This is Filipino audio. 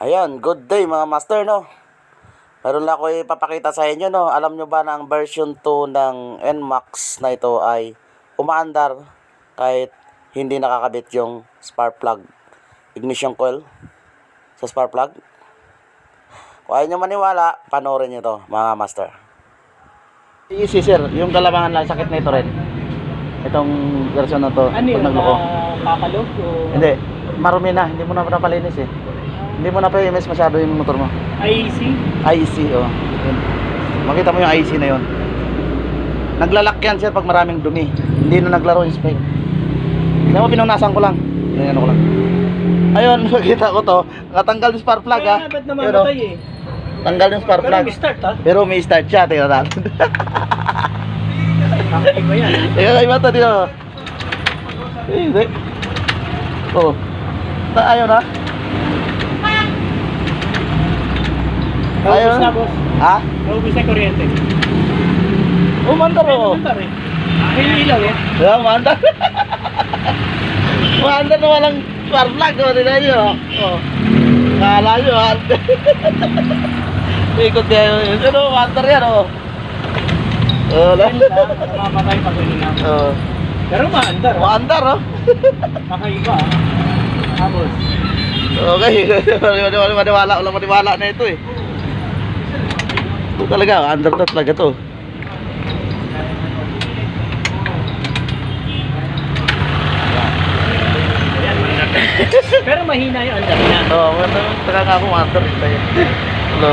Ayan, good day mga master, no? Meron lang ako ipapakita sa inyo, no? Alam nyo ba na ang version 2 ng NMAX na ito ay umaandar kahit hindi nakakabit yung spark plug, ignition coil sa spark plug? Kung ayaw nyo maniwala, panoorin nyo to mga master. Easy sir, yung kalabangan lang sakit na ito rin. Itong version na to. Ano yun? Kakalog? Hindi, marumi na, hindi mo na napalinis eh. Hindi mo na pa-MS masyado yung motor mo. IEC? IEC, oh. Yun. Makita mo yung IEC na yun. Naglalak yan sir pag maraming dumi. Hindi na naglaro yung spring. Hindi mo, pinunasan ko lang. Ano ko lang. Ayun, makita ko to. Nakatanggal yung spark plug ha. Ba't namamatay eh? Tanggal yung spark plug. Pero may start ha? Pero may start siya, tingnan natin. Kakaiba yan. Kakaiba to, dito. Hindi. Oh. Ayun ha. Naubos na boss. Ha? Naubos na kuryente. Umandar oh. Umandar eh. May ilaw eh. Yeah, umandar. Umandar na walang spark plug. Oh, tingnan nyo. Oh. Kala nyo ha. Ikot kayo. Ano, umandar yan oh. Wala. Namamatay pag hininga. Oh. Pero maandar. Umandar oh. Kakaiba ah. Tapos. Okay. Wala maniwala na ito eh. Ito talaga, under na talaga to. Pero mahina yung andar niya. Oo, talaga ako under. Hello.